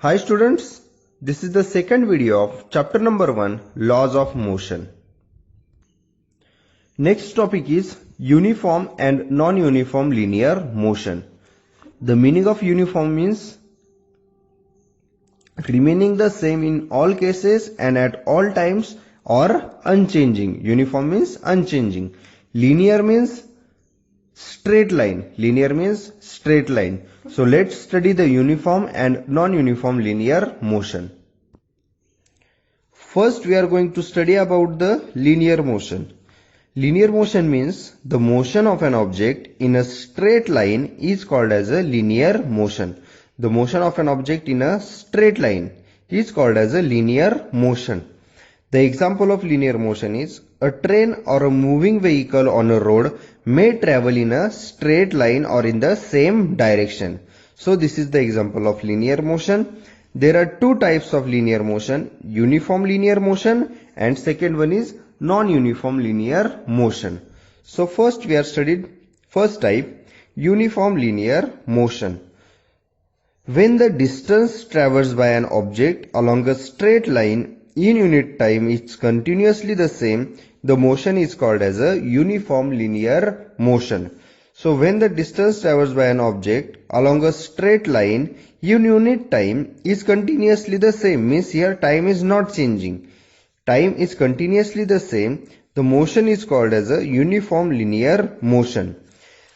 Hi students, this is the second video of chapter number 1, Laws of Motion. Next topic is uniform and non-uniform linear motion. The meaning of uniform means remaining the same in all cases and at all times or unchanging. Uniform means unchanging. Linear means straight line. Linear means straight line. So let's study the uniform and non-uniform linear motion. First we are going to study about the linear motion. Linear motion means the motion of an object in a straight line is called as a linear motion. The motion of an object in a straight line is called as a linear motion. The example of linear motion is a train or a moving vehicle on a road may travel in a straight line or in the same direction. So this is the example of linear motion. There are two types of linear motion, uniform linear motion and second one is non-uniform linear motion. So first we are studied first type, uniform linear motion. When the distance traversed by an object along a straight line in unit time is continuously the same, the motion is called as a uniform linear motion. So when the distance traversed by an object along a straight line in unit time is continuously the same, means here time is not changing. Time is continuously the same, the motion is called as a uniform linear motion.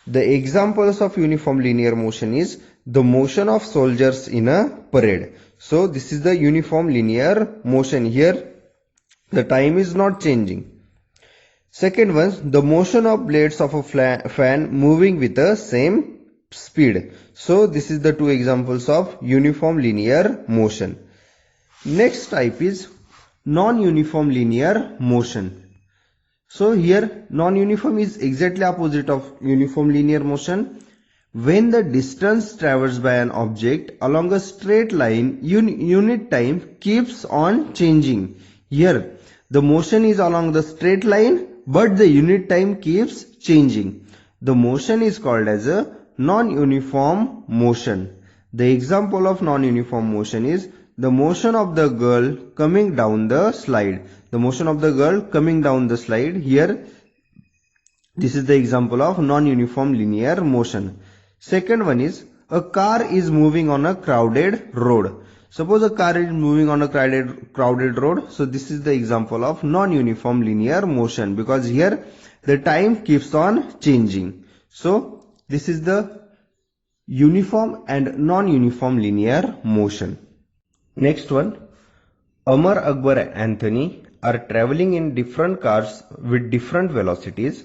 The examples of uniform linear motion is the motion of soldiers in a parade. So this is the uniform linear motion. Here the time is not changing. Second one, the motion of blades of a fan moving with the same speed. So this is the two examples of uniform linear motion. Next type is non-uniform linear motion. So here non-uniform is exactly opposite of uniform linear motion. When the distance traversed by an object along a straight line unit time keeps on changing. Here the motion is along the straight line but the unit time keeps changing. The motion is called as a non-uniform motion. The example of non-uniform motion is the motion of the girl coming down the slide. The motion of the girl coming down the slide. Here this is the example of non-uniform linear motion. Second one is a car is moving on a crowded road. Suppose a car is moving on a crowded road. So this is the example of non-uniform linear motion because here the time keeps on changing. So this is the uniform and non-uniform linear motion. Next one, Amar, Akbar and Anthony are traveling in different cars with different velocities.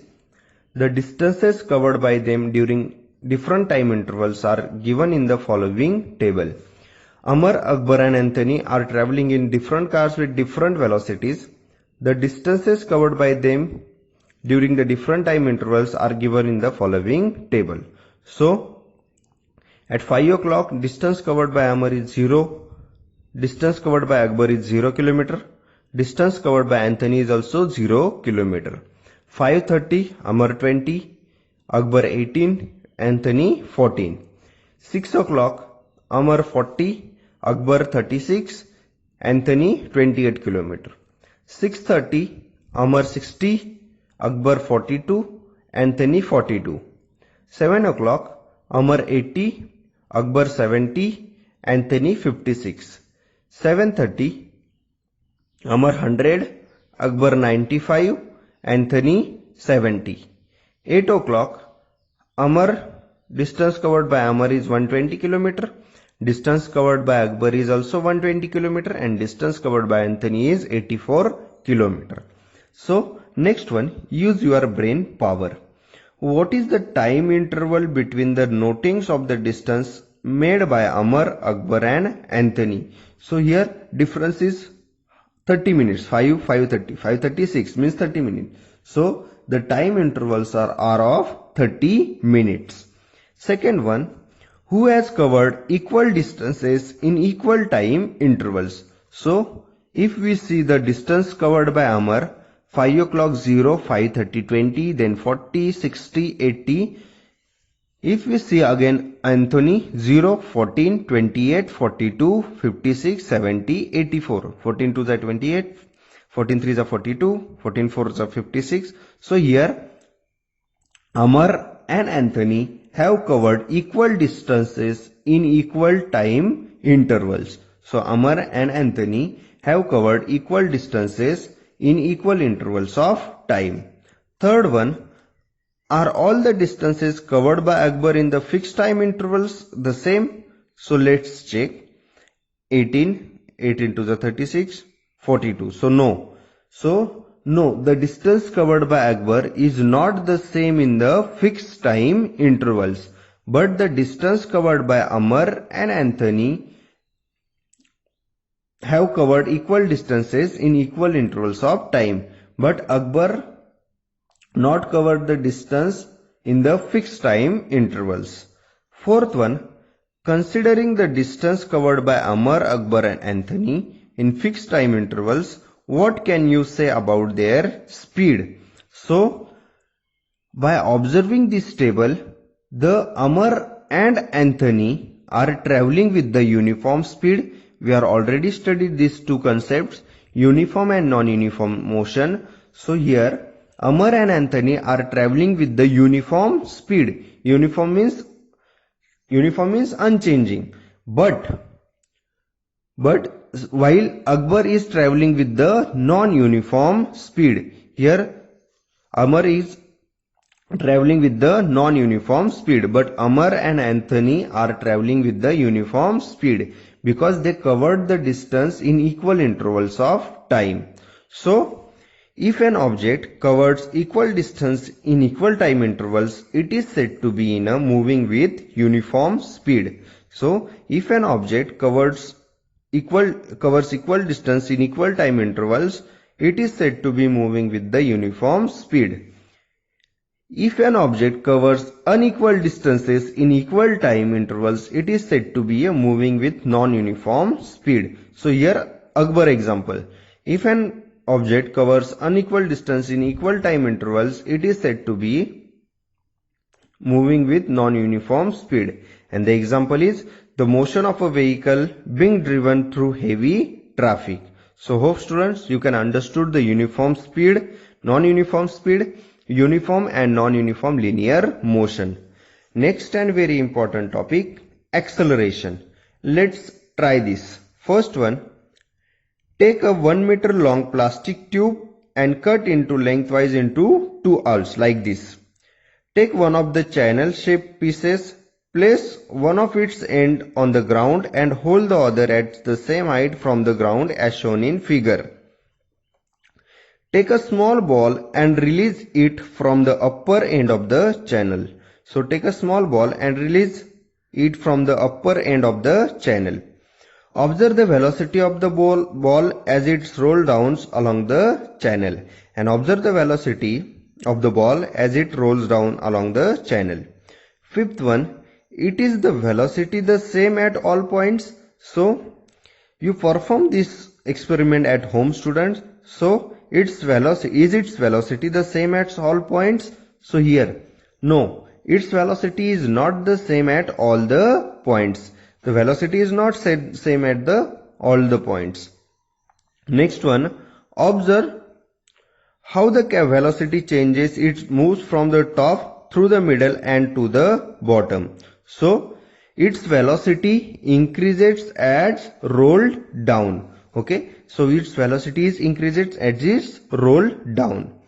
The distances covered by them during different time intervals are given in the following table. Amar, Akbar and Anthony are traveling in different cars with different velocities. The distances covered by them during the different time intervals are given in the following table. So at 5 o'clock distance covered by Amar is 0. Distance covered by Akbar is 0 km. Distance covered by Anthony is also 0 km. 5:30 Amar 20, Akbar 18, Anthony 14. 6 o'clock Amar 40, Akbar 36, Anthony 28 km. 6:30 Amar 60, Akbar 42, Anthony 42. 7 o'clock Amar 80, Akbar 70, Anthony 56. 7:30 Amar 100, Akbar 95, Anthony 70. 8 o'clock Amar, distance covered by Amar is 120 km. Distance covered by Akbar is also 120 km and distance covered by Anthony is 84 km. So next one, use your brain power. What is the time interval between the notings of the distance made by Amar, Akbar and Anthony? So here difference is 30 minutes, 5:30, 5:36 means 30 minutes. So the time intervals are of 30 minutes. Second one, who has covered equal distances in equal time intervals? So if we see the distance covered by Amar, 5 o'clock 0, 5:30 20, then 40, 60, 80. If we see again Anthony 0, 14, 28, 42, 56, 70, 84. 14 2s are 28, 14 3s are 42, 14 4s are 56. So here Amar and Anthony have covered equal distances in equal time intervals. So Amar and Anthony have covered equal distances in equal intervals of time. Third one, are all the distances covered by Akbar in the fixed time intervals the same? So let's check. 18, 18 to the 36, 42. So no. So no, the distance covered by Akbar is not the same in the fixed time intervals. But the distance covered by Amar and Anthony have covered equal distances in equal intervals of time. But Akbar not covered the distance in the fixed time intervals. Fourth one, considering the distance covered by Amar, Akbar and Anthony in fixed time intervals, what can you say about their speed? So, by observing this table, the Amar and Anthony are traveling with the uniform speed. We are already studied these two concepts, uniform and non-uniform motion. So here, Amar and Anthony are traveling with the uniform speed. Uniform means unchanging. But while Akbar is traveling with the non-uniform speed. Here Amar is traveling with the non-uniform speed, but Amar and Anthony are traveling with the uniform speed because they covered the distance in equal intervals of time. So if an object covers equal distance in equal time intervals, it is said to be in a moving with uniform speed. So if an object covers equal distance in equal time intervals, it is said to be moving with the uniform speed. If an object covers unequal distances in equal time intervals, it is said to be a moving with non-uniform speed. So here Akbar example. If an object covers unequal distance in equal time intervals, it is said to be moving with non-uniform speed. And the example is the motion of a vehicle being driven through heavy traffic. So hope students you can understood the uniform speed, non-uniform speed, uniform and non-uniform linear motion. Next and very important topic, acceleration. Let's try this. First one, take a 1 meter long plastic tube and cut into lengthwise into two halves like this. Take one of the channel shaped pieces, place one of its end on the ground and hold the other at the same height from the ground as shown in figure. Take a small ball and release it from the upper end of the channel. So take a small ball and release it from the upper end of the channel. Observe the velocity of the ball as it rolls down along the channel, and observe the velocity of the ball as it rolls down along the channel. Fifth one, it is the velocity the same at all points. So you perform this experiment at home, students. So is its velocity the same at all points? So here, no, its velocity is not the same at all the points. The velocity is not same at all the points. Next one, observe how the velocity changes. It moves from the top through the middle and to the bottom. So its velocity increases as rolled down. Okay, so its velocity is increases as it's rolled down.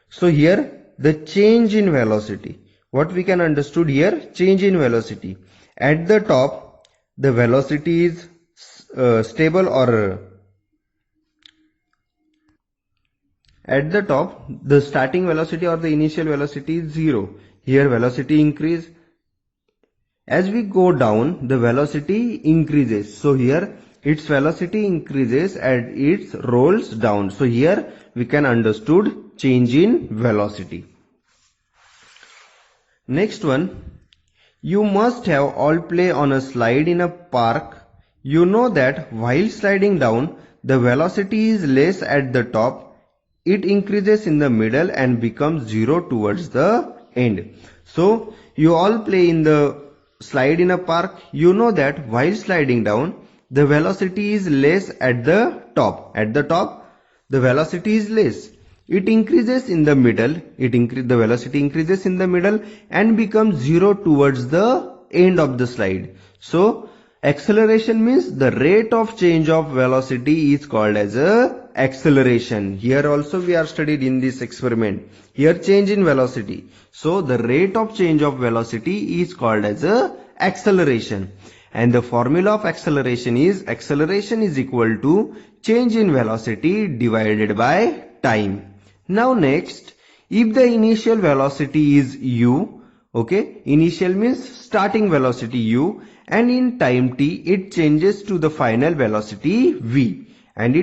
So here the change in velocity, what we can understood here, change in velocity. At the top the velocity is stable, or at the top the starting velocity or the initial velocity is 0. Here velocity increase. As we go down the velocity increases. So here its velocity increases as it rolls down. So here we can understood change in velocity. Next one, you must have all play on a slide in a park. You know that while sliding down, the velocity is less at the top. It increases in the middle and becomes 0 towards the end. So you all play in the slide in a park. You know that while sliding down, the velocity is less at the top. At the top, the velocity is less. It increases in the middle. The velocity increases in the middle and becomes zero towards the end of the slide. So acceleration means the rate of change of velocity is called as a acceleration. Here also we are studied in this experiment. Here change in velocity. So the rate of change of velocity is called as a acceleration. And the formula of acceleration is equal to change in velocity divided by time. Now next, if the initial velocity is u, okay, initial means starting velocity u, and in time t it changes to the final velocity v, and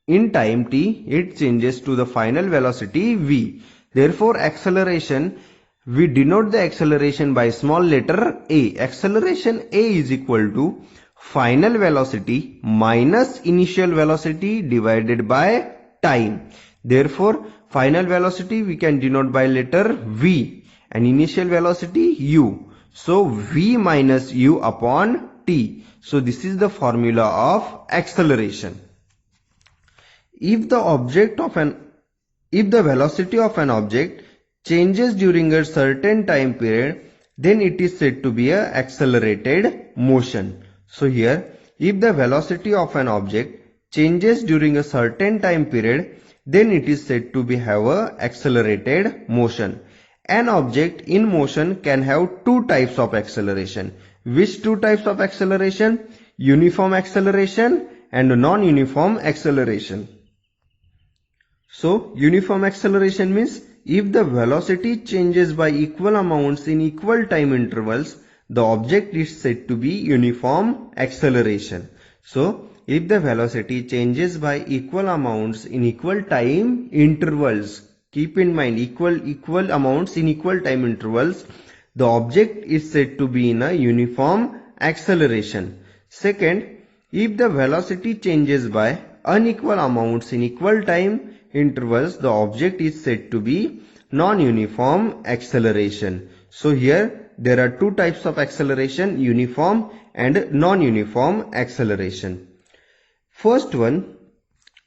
in time t it changes to the final velocity v. Therefore acceleration, we denote the acceleration by small letter a. Acceleration a is equal to final velocity minus initial velocity divided by time. Therefore final velocity we can denote by letter v and initial velocity u. So v minus u upon t. So this is the formula of acceleration. If the velocity of an object changes during a certain time period, then it is said to be an accelerated motion. So here, if the velocity of an object changes during a certain time period, then it is said to have an accelerated motion. An object in motion can have two types of acceleration. Which two types of acceleration? Uniform acceleration and non-uniform acceleration. So uniform acceleration means if the velocity changes by equal amounts in equal time intervals, the object is said to be uniform acceleration. So if the velocity changes by equal amounts in equal time intervals, keep in mind equal amounts in equal time intervals, the object is said to be in a uniform acceleration. Second, if the velocity changes by unequal amounts in equal time intervals, the object is said to be non-uniform acceleration. So here there are two types of acceleration, uniform and non-uniform acceleration. First one,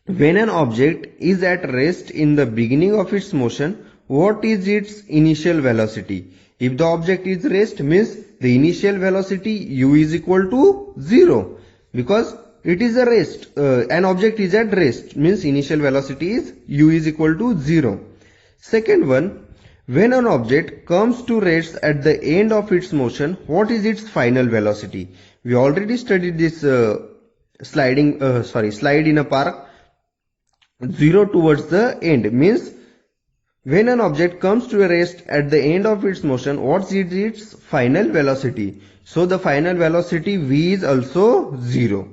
when an object is at rest in the beginning of its motion, what is its initial velocity? If the object is rest, means the initial velocity u is equal to 0, because it is a rest. An object is at rest, means initial velocity is u is equal to 0. Second one, when an object comes to rest at the end of its motion, what is its final velocity? We already studied this slide in a park. 0 towards the end means when an object comes to a rest at the end of its motion, what is its final velocity? So the final velocity v is also 0.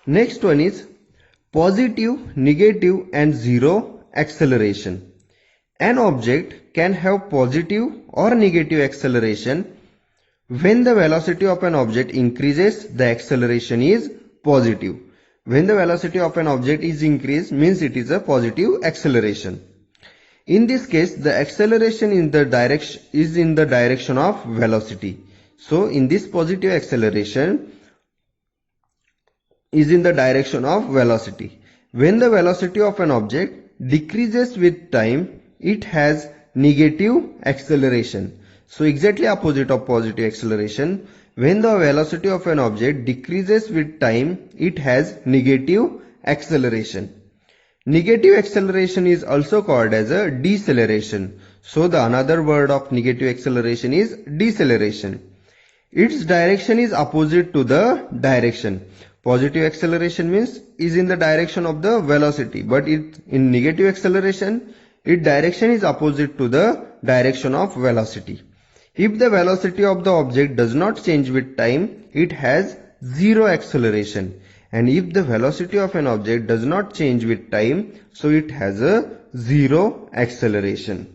Next one is positive, negative and zero acceleration. An object can have positive or negative acceleration. When the velocity of an object increases, the acceleration is positive. When the velocity of an object is increased, means it is a positive acceleration. In this case, the acceleration is in the direction of velocity. So in this positive acceleration is in the direction of velocity. When the velocity of an object decreases with time, it has negative acceleration. So exactly opposite of positive acceleration. When the velocity of an object decreases with time, it has negative acceleration. Negative acceleration is also called as a deceleration. So the another word of negative acceleration is deceleration. Its direction is opposite to the direction. Positive acceleration means is in the direction of the velocity, but in negative acceleration, its direction is opposite to the direction of velocity. If the velocity of the object does not change with time, it has zero acceleration. And if the velocity of an object does not change with time, so it has a zero acceleration.